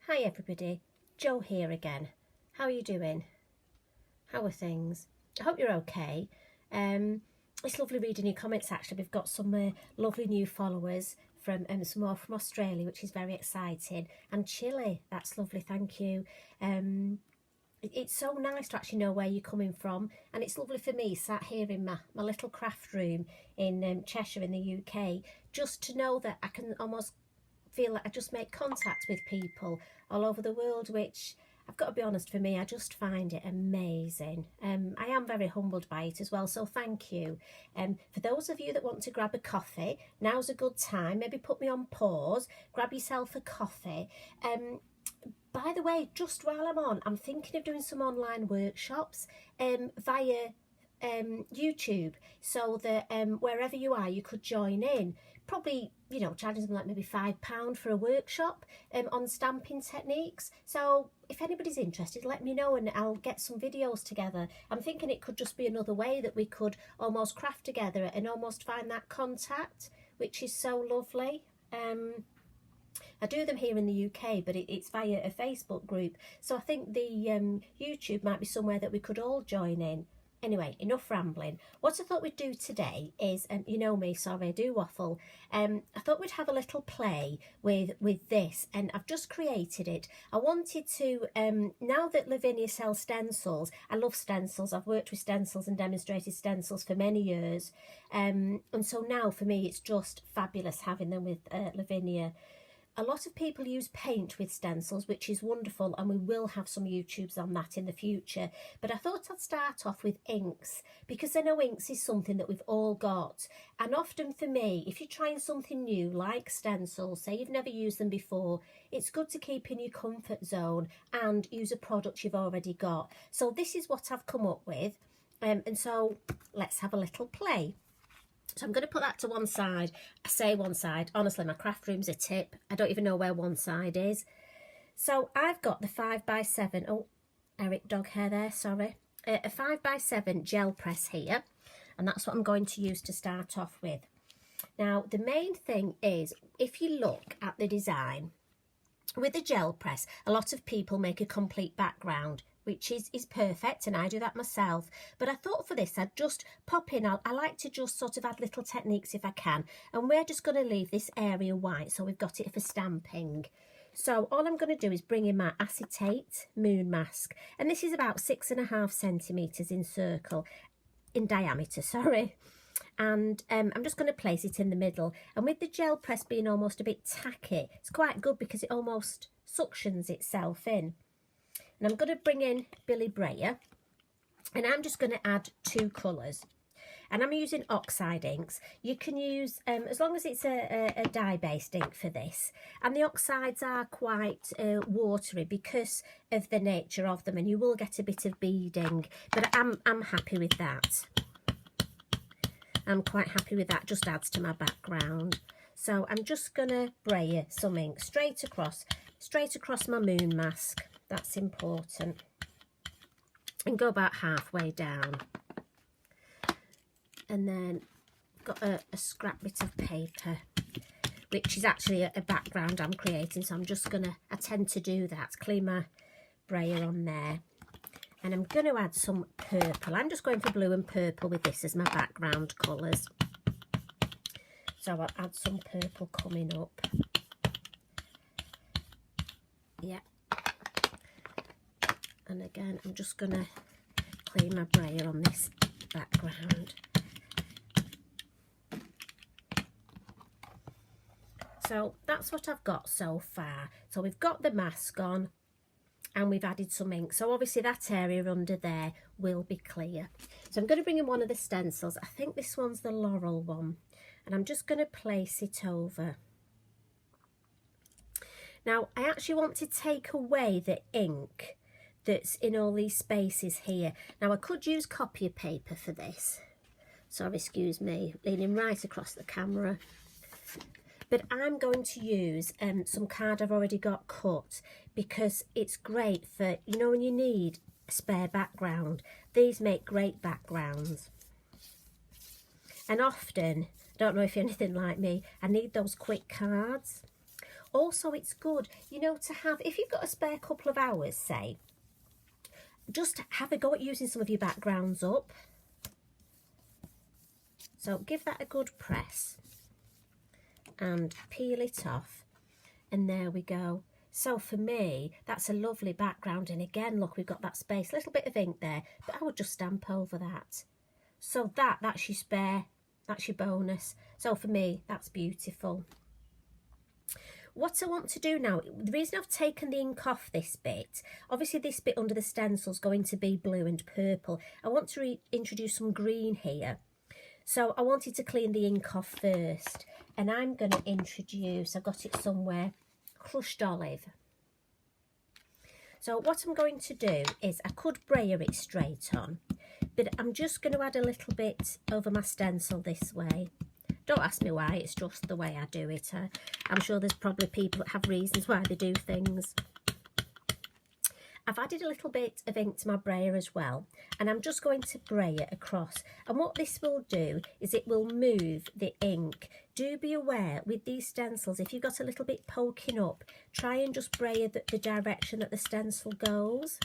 Hi everybody, Jo here again. How are you doing? How are things? I hope you're okay. It's lovely reading your comments actually. We've got some lovely new followers from some more from Australia, which is very exciting, and Chile. That's lovely, thank you. It's so nice to actually know where you're coming from, and it's lovely for me sat here in my little craft room in Cheshire in the UK, just to know that I can almost feel like I just make contact with people all over the world, which I've got to be honest, for me, I just find it amazing. I am very humbled by it as well, so thank you. For those of you that want to grab a coffee, now's a good time. Maybe put me on pause, grab yourself a coffee. By the way, just while I'm on, I'm thinking of doing some online workshops via YouTube, so that wherever you are, you could join in. Probably, you know, charging something like maybe £5 for a workshop on stamping techniques. So if anybody's interested, let me know and I'll get some videos together. I'm thinking it could just be another way that we could almost craft together and almost find that contact, which is so lovely. I do them here in the UK, but it's via a Facebook group. So I think the YouTube might be somewhere that we could all join in. Anyway, enough rambling. What I thought we'd do today is, you know me, sorry, I do waffle. I thought we'd have a little play with this, and I've just created it. I wanted to, now that Lavinia sells stencils, I love stencils. I've worked with stencils and demonstrated stencils for many years. And so now for me, it's just fabulous having them with Lavinia. A lot of people use paint with stencils, which is wonderful, and we will have some YouTubes on that in the future. But I thought I'd start off with inks, because I know inks is something that we've all got. And often for me, if you're trying something new, like stencils, say you've never used them before, it's good to keep in your comfort zone and use a product you've already got. So this is what I've come up with. And so let's have a little play. So I'm going to put that to one side. I say one side. Honestly, my craft room's a tip. I don't even know where one side is. So I've got the 5x7. Oh, Eric dog hair there, sorry. A 5x7 gel press here. And that's what I'm going to use to start off with. Now, the main thing is, if you look at the design, with the gel press, a lot of people make a complete background, which is perfect, and I do that myself. But I thought for this, I'd just pop in. I like to just sort of add little techniques if I can. And we're just going to leave this area white, so we've got it for stamping. So all I'm going to do is bring in my acetate moon mask. And this is about 6.5 centimetres in diameter, sorry. And I'm just going to place it in the middle. And with the gel press being almost a bit tacky, it's quite good because it almost suctions itself in. And I'm going to bring in Billy Brayer, and I'm just going to add 2 colours. And I'm using oxide inks. You can use, as long as it's a dye-based ink for this. And the oxides are quite watery because of the nature of them, and you will get a bit of beading. But I'm happy with that. I'm quite happy with that, just adds to my background. So I'm just going to brayer some ink straight across my moon mask. That's important. And go about halfway down. And then got a scrap bit of paper, which is actually a background I'm creating. So I'm just gonna, I tend to do that, clean my brayer on there. And I'm going to add some purple. I'm just going for blue and purple with this as my background colours. So I'll add some purple coming up. Yeah. And again, I'm just going to clean my brayer on this background. So that's what I've got so far. So we've got the mask on and we've added some ink. So obviously that area under there will be clear. So I'm going to bring in one of the stencils. I think this one's the Laurel one. And I'm just going to place it over. Now, I actually want to take away the ink that's in all these spaces here. Now, I could use copier paper for this. Sorry, excuse me, leaning right across the camera. But I'm going to use some card I've already got cut, because it's great for, you know, when you need a spare background. These make great backgrounds. And often, I don't know if you're anything like me, I need those quick cards. Also, it's good, you know, to have, if you've got a spare couple of hours, say, just have a go at using some of your backgrounds up. So give that a good press and peel it off, and there we go. So for me, that's a lovely background, and again, look, we've got that space, a little bit of ink there, but I would just stamp over that. So that's your spare, that's your bonus. So for me, that's beautiful. What I want to do now, the reason I've taken the ink off this bit, obviously this bit under the stencil is going to be blue and purple. I want to introduce some green here. So I wanted to clean the ink off first, and I'm going to introduce, I've got it somewhere, crushed olive. So what I'm going to do is, I could brayer it straight on, but I'm just going to add a little bit over my stencil this way. Don't ask me why, it's just the way I do it. I'm sure there's probably people that have reasons why they do things. I've added a little bit of ink to my brayer as well, and I'm just going to brayer across. And what this will do is it will move the ink. Do be aware with these stencils, if you've got a little bit poking up, try and just brayer the direction that the stencil goes.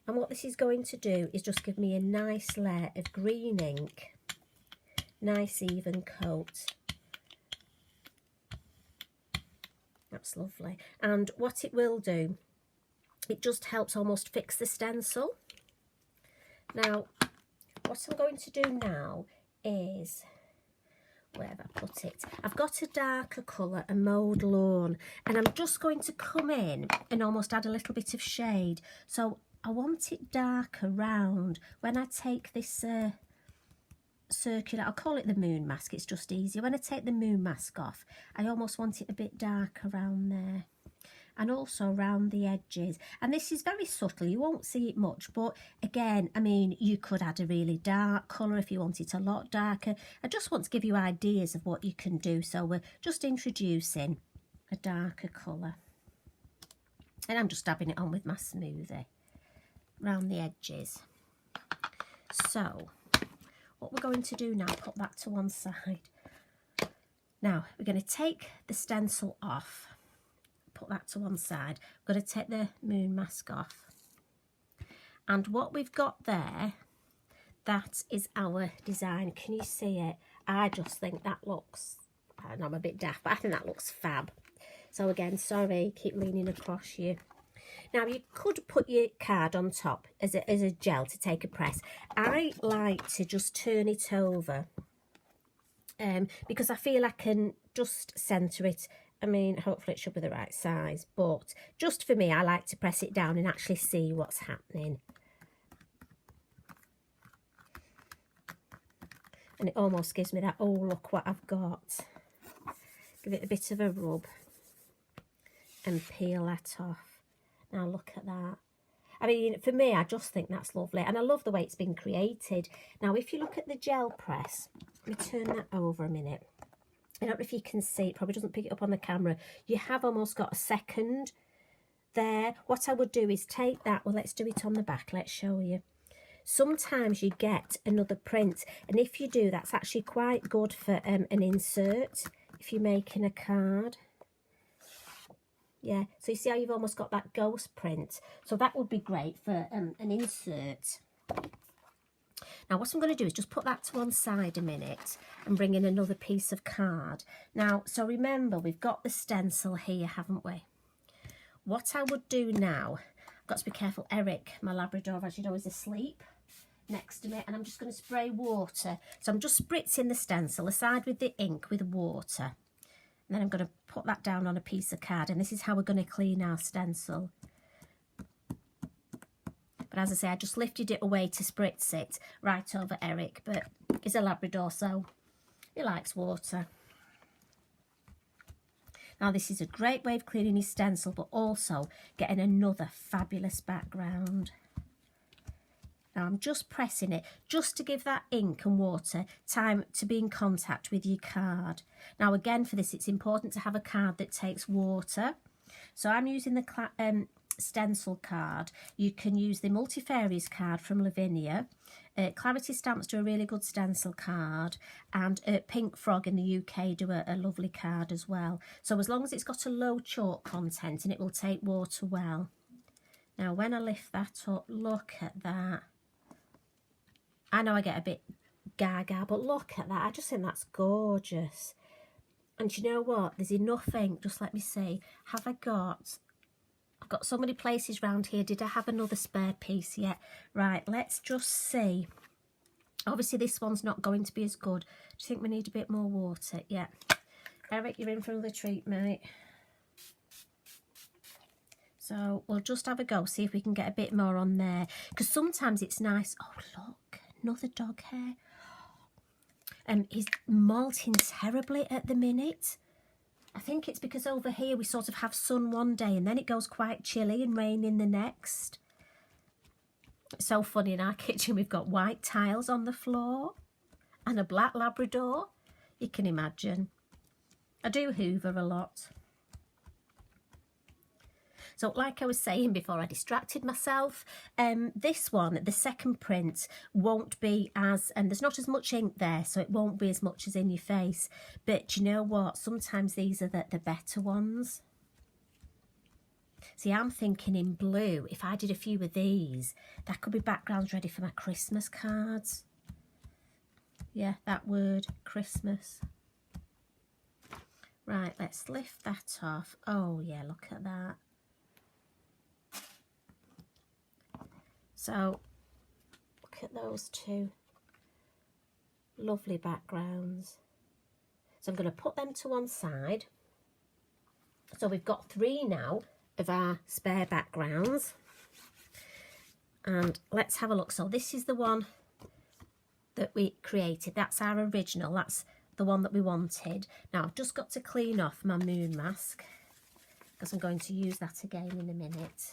And what this is going to do is just give me a nice layer of green ink, nice even coat. That's lovely. And what it will do, it just helps almost fix the stencil. Now, what I'm going to do now is, where have I put it? I've got a darker colour, a mauve lawn, and I'm just going to come in and almost add a little bit of shade. So I want it darker round. When I take this circular, I'll call it the moon mask, it's just easier. When I take the moon mask off, I almost want it a bit darker around there, and also around the edges. And this is very subtle, you won't see it much, but again, I mean, you could add a really dark colour if you want it a lot darker. I just want to give you ideas of what you can do, so we're just introducing a darker colour, and I'm just dabbing it on with my smoothie around the edges. So what we're going to do now, put that to one side. Now we're going to take the stencil off, put that to one side. We're going to take the moon mask off, and what we've got there, that is our design. Can you see it? I just think that looks, I know I'm a bit daft, but I think that looks fab. So again, sorry, keep leaning across you. Now you could put your card on top as a gel to take a press. I like to just turn it over because I feel I can just centre it. I mean, hopefully it should be the right size, but just for me, I like to press it down and actually see what's happening. And it almost gives me that, oh, look what I've got. Give it a bit of a rub and peel that off. Now look at that. I mean, for me, I just think that's lovely, and I love the way it's been created. Now, if you look at the gel press, let me turn that over a minute. I don't know if you can see, it probably doesn't pick it up on the camera. You have almost got a second there. What I would do is take that, well, let's do it on the back, let's show you. Sometimes you get another print, and if you do, that's actually quite good for an insert if you're making a card. Yeah, so you see how you've almost got that ghost print. So that would be great for an insert. Now what I'm going to do is just put that to one side a minute and bring in another piece of card. Now, so remember, we've got the stencil here, haven't we? What I would do now, I've got to be careful, Eric, my Labrador, as you know, is asleep next to me, and I'm just going to spray water. So I'm just spritzing the stencil aside with the ink with water. And then I'm going to put that down on a piece of card, and this is how we're going to clean our stencil. But as I say, I just lifted it away to spritz it right over Eric, but he's a Labrador, so he likes water. Now this is a great way of cleaning his stencil, but also getting another fabulous background. Now I'm just pressing it just to give that ink and water time to be in contact with your card. Now again, for this, it's important to have a card that takes water. So I'm using the stencil card. You can use the Multifarious card from Lavinia. Clarity Stamps do a really good stencil card, and Pink Frog in the UK do a lovely card as well. So as long as it's got a low chalk content, and it will take water well. Now when I lift that up, look at that. I know I get a bit gaga, but look at that. I just think that's gorgeous. And you know what? There's enough ink. Just let me see. Have I got... I've got so many places round here. Did I have another spare piece yet? Right, let's just see. Obviously, this one's not going to be as good. Do you think we need a bit more water? Yeah. Eric, you're in for another treat, mate. So we'll just have a go, see if we can get a bit more on there. Because sometimes it's nice. Oh, look, another dog hair. He's molting terribly at the minute. I think it's because over here we sort of have sun one day and then it goes quite chilly and raining the next. It's so funny, in our kitchen we've got white tiles on the floor and a black Labrador. You can imagine. I do hoover a lot. So like I was saying before I distracted myself, this one, the second print, won't be as, and there's not as much ink there, so it won't be as much as in your face. But you know what? Sometimes these are the better ones. See, I'm thinking in blue, if I did a few of these, that could be backgrounds ready for my Christmas cards. Yeah, that word, Christmas. Right, let's lift that off. Oh yeah, look at that. So, look at those two lovely backgrounds. So I'm going to put them to one side. So we've got 3 now of our spare backgrounds. And let's have a look. So this is the one that we created. That's our original. That's the one that we wanted. Now I've just got to clean off my moon mask because I'm going to use that again in a minute.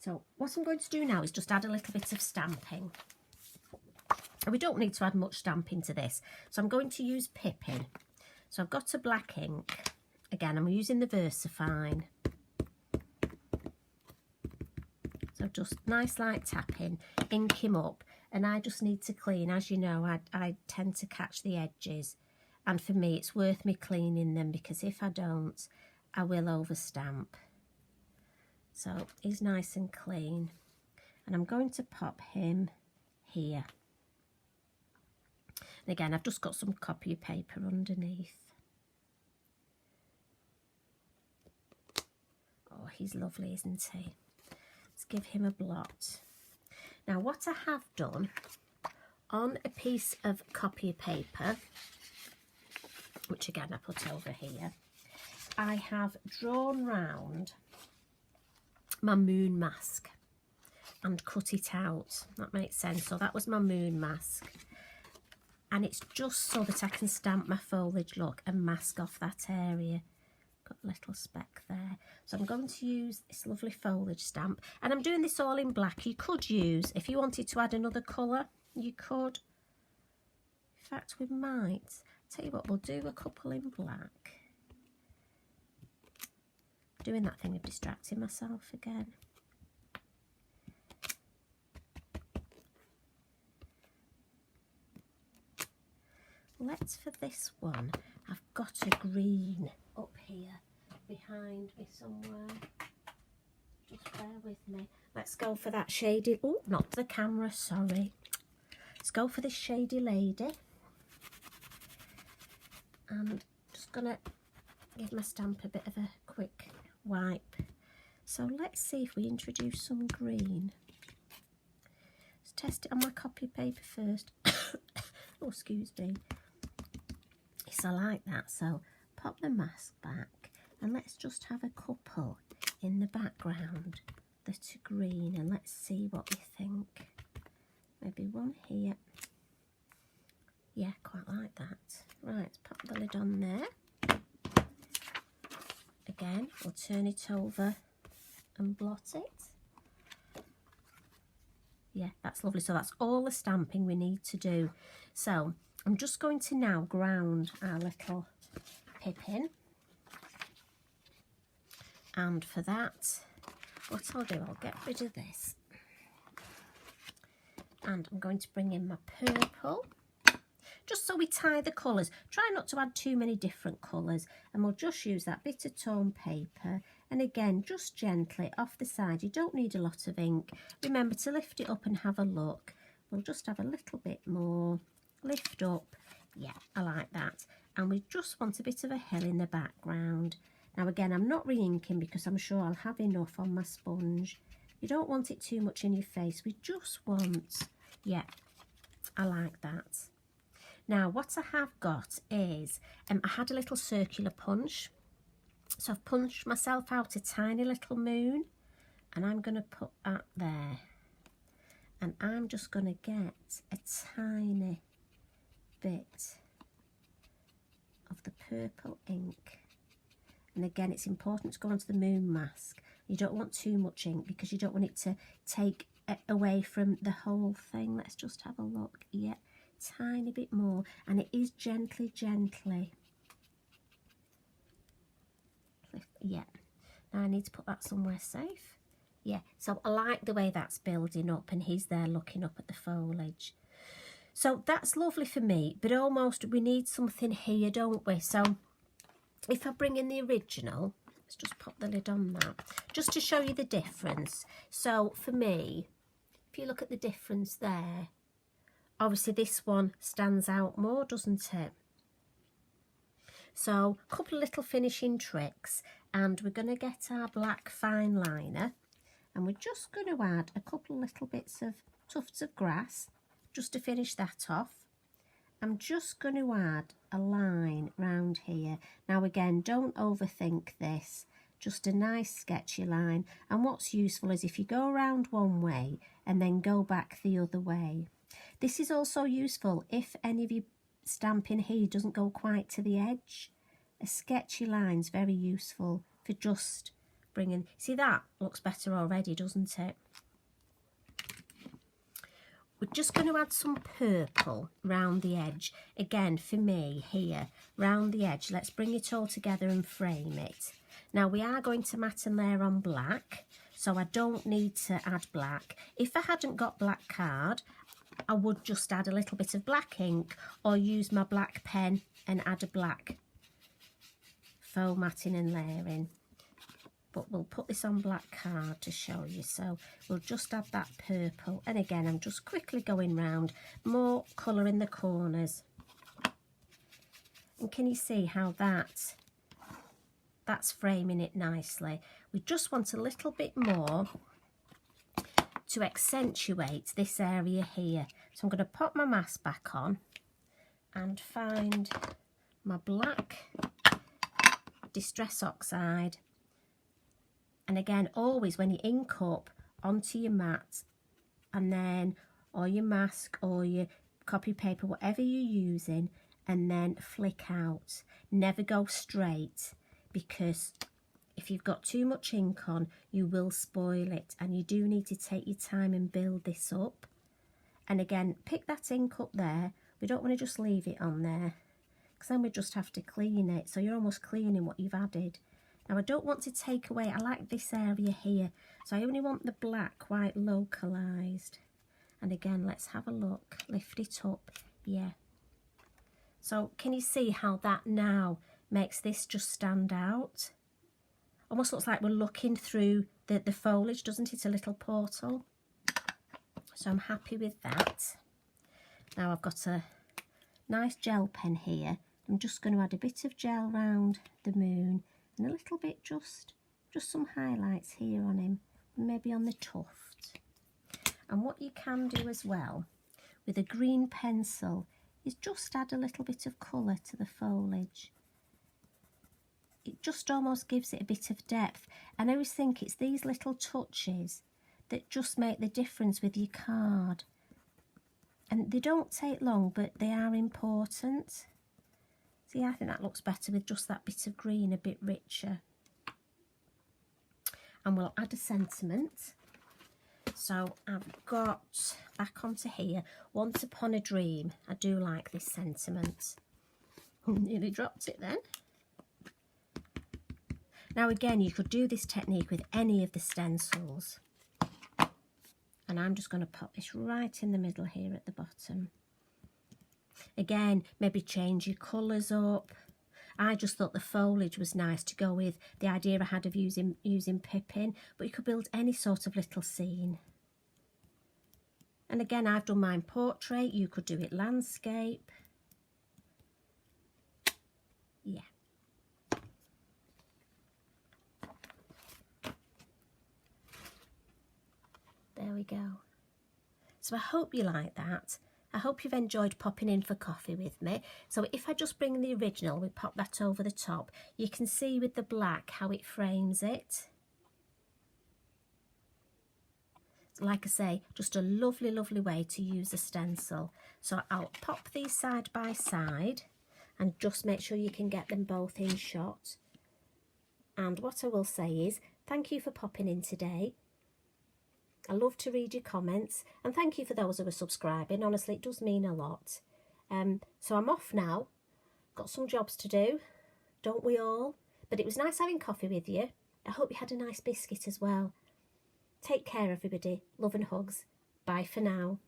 So what I'm going to do now is just add a little bit of stamping. And we don't need to add much stamping to this. So I'm going to use Pippin. So I've got a black ink. Again, I'm using the VersaFine. So just nice light tapping, ink him up. And I just need to clean. As you know, I tend to catch the edges. And for me, it's worth me cleaning them because if I don't, I will overstamp. So he's nice and clean. And I'm going to pop him here. And again, I've just got some copy paper underneath. Oh, he's lovely, isn't he? Let's give him a blot. Now, what I have done on a piece of copy paper, which again I put over here, I have drawn round my moon mask and cut it out. That makes sense. So that was my moon mask, and it's just so that I can stamp my foliage look and mask off that area. Got a little speck there. So I'm going to use this lovely foliage stamp, and I'm doing this all in black. You could use, if you wanted to add another colour, you could. In fact, we might. Tell you what, we'll do a couple in black. Doing that thing of distracting myself again. Let's, for this one, I've got a green up here behind me somewhere. Just bear with me. Let's go for that shady, oh, not the camera, sorry. Let's go for this shady lady. And just gonna give my stamp a bit of a quick wipe. So let's see if we introduce some green. Let's test it on my copy paper first. Oh, excuse me. Yes, I like that. So pop the mask back and let's just have a couple in the background that are green, and let's see what we think. Maybe one here. Yeah, quite like that. Right, let's pop the lid on there. Again, we'll turn it over and blot it. Yeah, that's lovely. So that's all the stamping we need to do. So I'm just going to now ground our little Pippin. And for that, what I'll do, I'll get rid of this. And I'm going to bring in my purple. Just so we tie the colours. Try not to add too many different colours. And we'll just use that bit of tone paper. And again, just gently off the side. You don't need a lot of ink. Remember to lift it up and have a look. We'll just have a little bit more. Lift up. Yeah, I like that. And we just want a bit of a hill in the background. Now again, I'm not re-inking because I'm sure I'll have enough on my sponge. You don't want it too much in your face. We just want, yeah, I like that. Now, what I have got is, I had a little circular punch. So I've punched myself out a tiny little moon. And I'm going to put that there. And I'm just going to get a tiny bit of the purple ink. And again, it's important to go onto the moon mask. You don't want too much ink because you don't want it to take away from the whole thing. Let's just have a look. Yeah. Tiny bit more, and it is gently. Yeah, now I need to put that somewhere safe. Yeah, so I like the way that's building up, and he's there looking up at the foliage. So that's lovely for me, but almost we need something here, don't we? So if I bring in the original, let's just pop the lid on that, just to show you the difference. So for me, if you look at the difference there, obviously this one stands out more, doesn't it? So a couple of little finishing tricks, and we're going to get our black fine liner, and we're just going to add a couple of little bits of tufts of grass just to finish that off. I'm just going to add a line round here. Now again, don't overthink this, just a nice sketchy line. And what's useful is if you go around one way and then go back the other way. This is also useful if any of your stamping here doesn't go quite to the edge. A sketchy line's very useful for just bringing... See, that looks better already, doesn't it? We're just going to add some purple round the edge. Again, for me, here, round the edge. Let's bring it all together and frame it. Now, we are going to matte and layer on black, so I don't need to add black. If I hadn't got black card, I would just add a little bit of black ink or use my black pen and add a black faux matting and layering. But we'll put this on black card to show you. So we'll just add that purple. And again, I'm just quickly going round. More colour in the corners. And can you see how that's framing it nicely? We just want a little bit more to accentuate this area here. So I'm going to pop my mask back on and find my black Distress Oxide. And again, always when you ink up onto your mat, and then, or your mask or your copy paper, whatever you're using, and then flick out. Never go straight, because if you've got too much ink on, you will spoil it, and you do need to take your time and build this up. And again, pick that ink up there. We don't want to just leave it on there, because then we just have to clean it. So you're almost cleaning what you've added. Now I don't want to take away, I like this area here, so I only want the black quite localised. And again, let's have a look, lift it up, yeah. So can you see how that now makes this just stand out? Almost looks like we're looking through the foliage, doesn't it? A little portal. So I'm happy with that. Now I've got a nice gel pen here. I'm just going to add a bit of gel round the moon and a little bit just some highlights here on him, maybe on the tuft. And what you can do as well with a green pencil is just add a little bit of colour to the foliage. It just almost gives it a bit of depth. And I always think it's these little touches that just make the difference with your card. And they don't take long, but they are important. See, I think that looks better with just that bit of green, a bit richer. And we'll add a sentiment. So I've got, back onto here, Once Upon a Dream. I do like this sentiment. Nearly dropped it then. Now again, you could do this technique with any of the stencils. And I'm just going to pop this right in the middle here at the bottom. Again, maybe change your colours up. I just thought the foliage was nice to go with the idea I had of using Pippin, but you could build any sort of little scene. And again, I've done mine portrait, you could do it landscape. Yeah. There we go. So I hope you like that. I hope you've enjoyed popping in for coffee with me. So if I just bring the original, we pop that over the top, you can see with the black how it frames it. Like I say, just a lovely, lovely way to use a stencil. So I'll pop these side by side and just make sure you can get them both in shot. And what I will say is, thank you for popping in today. I love to read your comments, and thank you for those who are subscribing. Honestly, it does mean a lot. So I'm off now. Got some jobs to do, don't we all? But it was nice having coffee with you. I hope you had a nice biscuit as well. Take care, everybody. Love and hugs. Bye for now.